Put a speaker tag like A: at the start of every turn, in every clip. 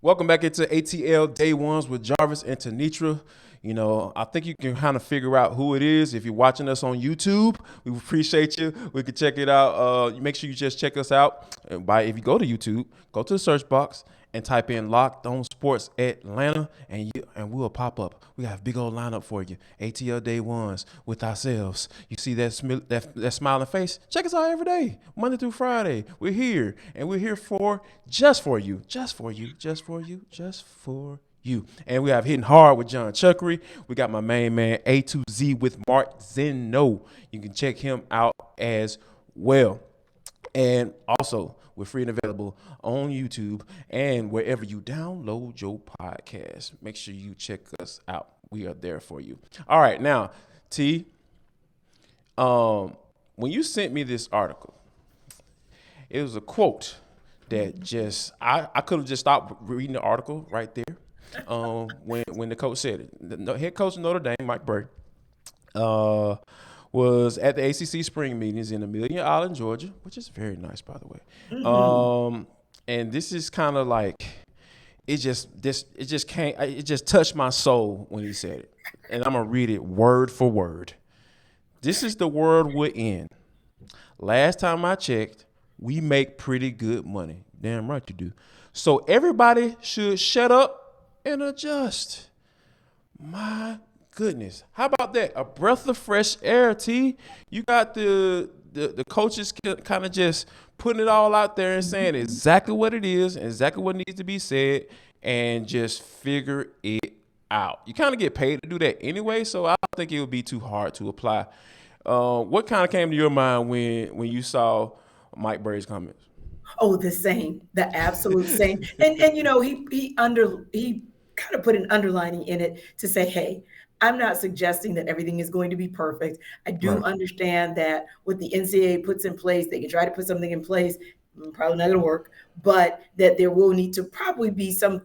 A: Welcome back into ATL Day Ones with Jarvis and Tenitra. I think you can kind of figure out who it is if you're watching us on YouTube. We appreciate you. We can check it out. Make sure you just check us out. If you go to YouTube, go to the search box and type in Locked On Sports Atlanta, and we'll pop up. We got a big old lineup for you. ATL Day Ones with ourselves. You see that smiling face? Check us out every day, Monday through Friday. We're here, and we're here just for you. And we have Hitting Hard with John Chuckery. We got my main man A to Z with Mark Zeno. You can check him out as well. And also, we're free and available on YouTube and wherever you download your podcast. Make sure you check us out. We are there for you. All right, now, T, when you sent me this article, it was a quote that I could have just stopped reading the article right there. When the coach said it, the head coach of Notre Dame, Mike Brey, was at the ACC spring meetings in Amelia Island, Georgia, which is very nice, by the way. Mm-hmm. And this is kind of like it just touched my soul when he said it, and I'm gonna read it word for word. This is the world we're in. Last time I checked, we make pretty good money. Damn right you do. So everybody should shut up and adjust. My goodness. How about that? A breath of fresh air, T. You got the coaches kind of just putting it all out there and saying exactly what it is, exactly what needs to be said, and just figure it out. You kind of get paid to do that anyway, so I don't think it would be too hard to apply. What kind of came to your mind when you saw Mike Brey's comments?
B: Oh, the absolute same. And he kind of put an underlining in it to say, hey, I'm not suggesting that everything is going to be perfect. I do understand that what the NCAA puts in place, they can try to put something in place, probably not going to work, but that there will need to probably be some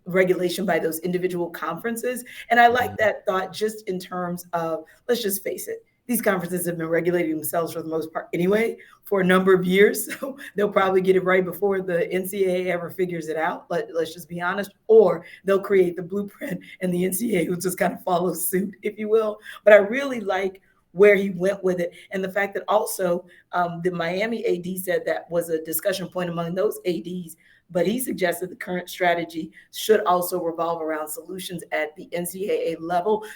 B: regulation by those individual conferences. And I like that thought just in terms of, let's just face it, these conferences have been regulating themselves for the most part anyway for a number of years. So they'll probably get it right before the NCAA ever figures it out. Let's just be honest. Or they'll create the blueprint and the NCAA will just kind of follow suit, if you will. But I really like where he went with it. And the fact that also the Miami AD said that was a discussion point among those ADs. But he suggested the current strategy should also revolve around solutions at the NCAA level.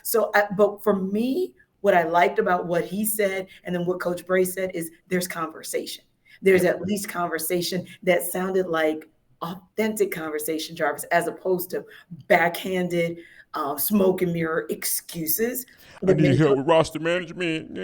B: But for me, what I liked about what he said and then what Coach Brey said is there's conversation. There's at least conversation that sounded like authentic conversation, Jarvis, as opposed to backhanded smoke and mirror excuses.
A: I need help with roster management.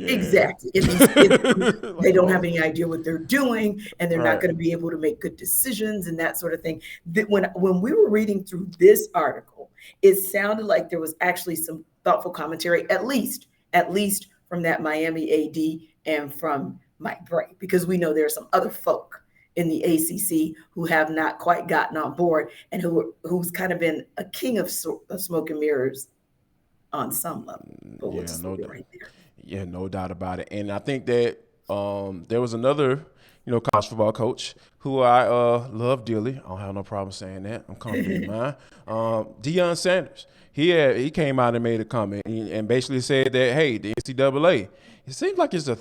B: Exactly. They don't have any idea what they're doing, and they're not going to be able to make good decisions and that sort of thing. When we were reading through this article, it sounded like there was actually some thoughtful commentary, at least from that Miami AD and from Mike Brey, because we know there are some other folk in the ACC who have not quite gotten on board and who's kind of been a king of smoke and mirrors on some level.
A: No doubt about it. And I think that there was another, college football coach who I love dearly. I don't have no problem saying that. I'm confident in mine. Deion Sanders. He came out and made a comment and basically said that, hey, the NCAA, it seems like there's a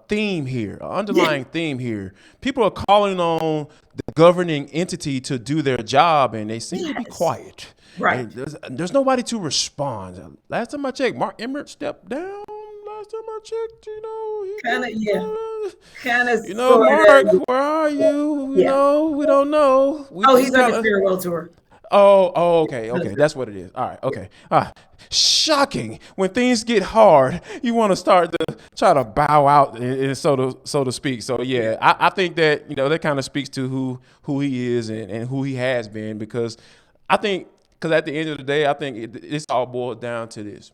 A: theme here, an underlying theme here. People are calling on the governing entity to do their job, and they seem to be quiet.
B: Right.
A: There's nobody to respond. Last time I checked, Mark Emmert stepped down. Last time I checked, Mark, where are you? We don't know.
B: He's on the farewell tour.
A: Okay. That's what it is. All right, okay. Shocking. When things get hard, you want to start to try to bow out, and so to speak. So, yeah, I think that, that kind of speaks to who he is and who he has been, because at the end of the day, I think it's all boiled down to this.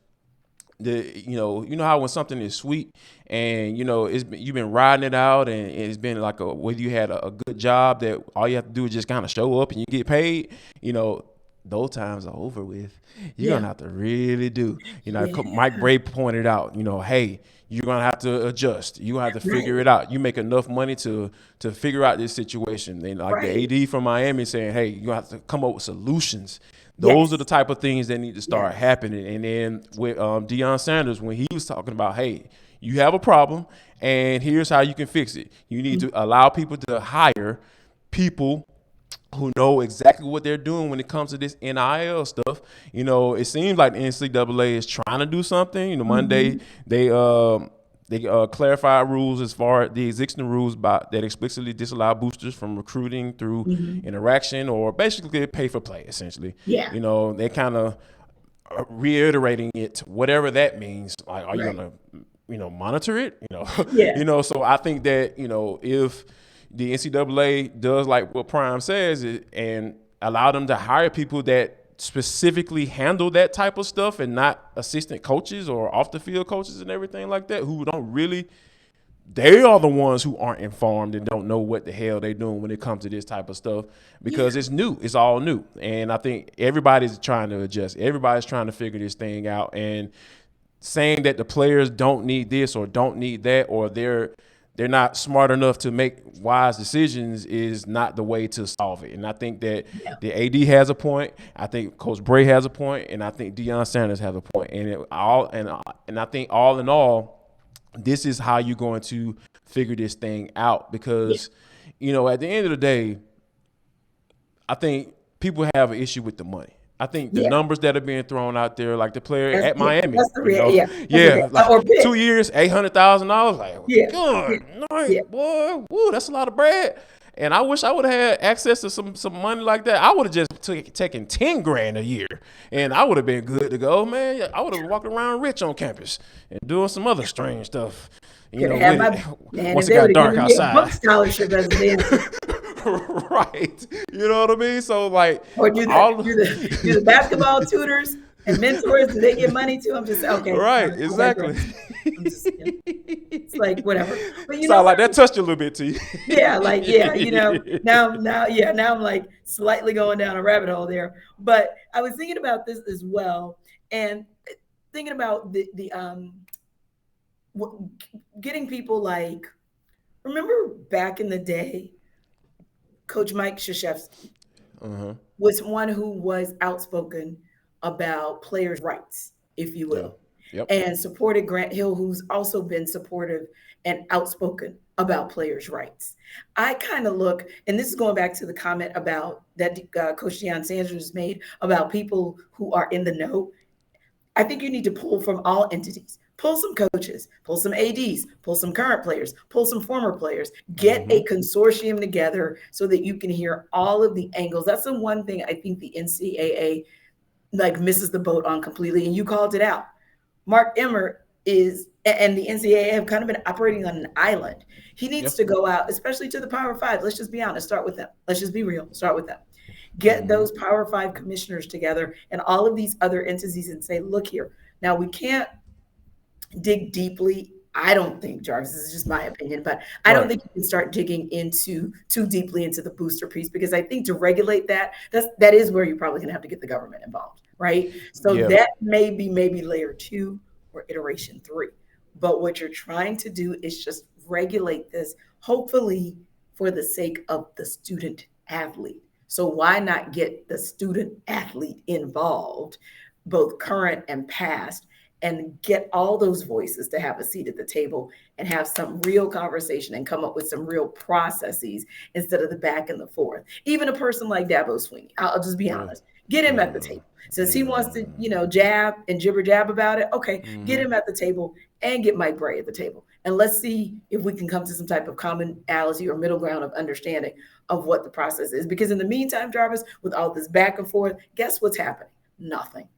A: You know how when something is sweet and you've been riding it out and it's been like whether you had a good job that all you have to do is just kind of show up and you get paid. those times are over with. You're
B: Yeah.
A: gonna have to really do.
B: Yeah.
A: Mike Brey pointed out, hey, you're gonna have to adjust. You're gonna have to figure
B: Right.
A: it out. You make enough money to figure out this situation. And like the
B: Right.
A: AD from Miami saying, hey, you're gonna have to come up with solutions. Those are the
B: Yes.
A: type of things that need to start
B: Yes.
A: happening. And then with Deion Sanders, when he was talking about, hey, you have a problem, and here's how you can fix it. You need to allow people to hire people who know exactly what they're doing when it comes to this NIL stuff. It seems like the NCAA is trying to do something. Monday they clarified rules as far as the existing rules that explicitly disallow boosters from recruiting through interaction or basically pay for play, essentially.
B: Yeah.
A: They kind of reiterating it, whatever that means. Like, are you
B: Right.
A: gonna, monitor it?
B: Yeah.
A: So I think that if the NCAA does like what Prime says and allow them to hire people that specifically handle that type of stuff and not assistant coaches or off the field coaches and everything like that, who don't really, they are the ones who aren't informed and don't know what the hell they're doing when it comes to this type of stuff, because it's new. It's all new. And I think everybody's trying to adjust. Everybody's trying to figure this thing out. And saying that the players don't need this or don't need that, or they're not smart enough to make wise decisions, is not the way to solve it. And I think that the AD has a point. I think Coach Brey has a point, and I think Deion Sanders has a point. And I think all in all, this is how you're going to figure this thing out, because at the end of the day, I think people have an issue with the money. I think the numbers that are being thrown out there, like the player at Miami,
B: That's the real,
A: like
B: or big.
A: 2 years, $800,000. Like,
B: Yeah.
A: good night, boy. Woo, that's a lot of bread. And I wish I would have had access to some money like that. I would have just taken 10 grand a year, and I would have been good to go, man. I would have walked around rich on campus and doing some other strange stuff. Once it got dark outside.
B: Book scholarship as a dancer.
A: Right. You know what I mean? So like,
B: or do the basketball tutors and mentors, do they get money too? I'm just okay.
A: Right, exactly.
B: It's like whatever. But
A: sound like that touched you a little bit to you.
B: Yeah, like now I'm like slightly going down a rabbit hole there. But I was thinking about this as well, and thinking about the getting people like, remember back in the day, Coach Mike Krzyzewski was one who was outspoken about players' rights, if you will, and supported Grant Hill, who's also been supportive and outspoken about players' rights. I kind of look, and this is going back to the comment about that Coach Deion Sanders made about people who are in the know. I think you need to pull from all entities. Pull some coaches, pull some ADs, pull some current players, pull some former players, get a consortium together so that you can hear all of the angles. That's the one thing I think the NCAA misses the boat on completely. And you called it out. Mark Emmert and the NCAA have kind of been operating on an island. He needs to go out, especially to the Power Five. Let's just be honest, start with them. Let's just be real, start with them. Get those Power Five commissioners together and all of these other entities and say, look here, now we can't dig deeply. I don't think, Jarvis, this is just my opinion, but I don't think you can start digging too deeply into the booster piece, because I think to regulate that is where you're probably gonna have to get the government involved, right? So that may be maybe layer 2 or iteration 3. But what you're trying to do is just regulate this, hopefully for the sake of the student athlete. So why not get the student athlete involved, both current and past, and get all those voices to have a seat at the table and have some real conversation and come up with some real processes instead of the back and the forth. Even a person like Dabo Swinney, I'll just be honest, get him at the table. Since he wants to, jab and jibber jab about it, okay, get him at the table and get Mike Brey at the table. And let's see if we can come to some type of commonality or middle ground of understanding of what the process is. Because in the meantime, Jarvis, with all this back and forth, guess what's happening? Nothing.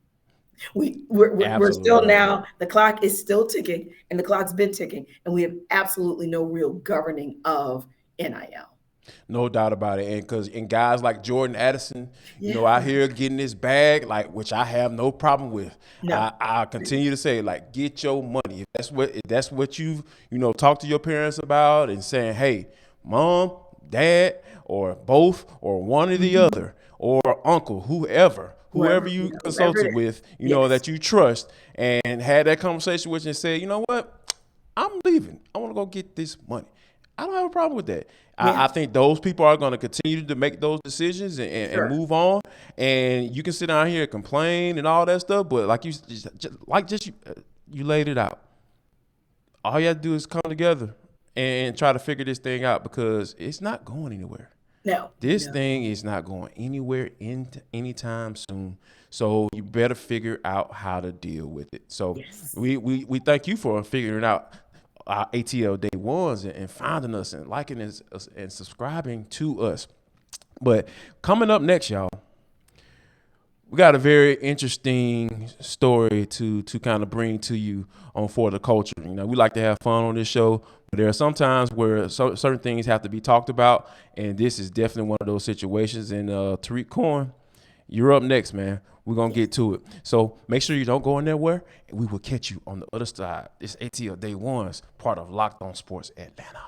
B: We're still now, the clock is still ticking, and the clock's been ticking, and we have absolutely no real governing of NIL.
A: No doubt about it. And guys like Jordan Addison, out here getting this bag, which I have no problem with. No. I continue to say, get your money. If that's what you talk to your parents about and saying, hey, Mom, dad or both or one or the other or uncle, whoever you consulted with, that you trust, and had that conversation with you and said, you know what, I'm leaving. I want to go get this money. I don't have a problem with that. I think those people are going to continue to make those decisions and move on. And you can sit down here and complain and all that stuff, but like you laid it out. All you have to do is come together and try to figure this thing out, because it's not going anywhere.
B: No.
A: This thing is not going anywhere anytime soon. So you better figure out how to deal with it. So we thank you for figuring out our ATL Day Ones and finding us and liking us and subscribing to us. But coming up next, y'all, we got a very interesting story to kind of bring to you on For the Culture. We like to have fun on this show, but there are some times where certain things have to be talked about, and this is definitely one of those situations. And Tariq Cohen, you're up next, man. We're going to get to it. So make sure you don't go anywhere, and we will catch you on the other side. This ATL Day Ones, part of Locked On Sports Atlanta.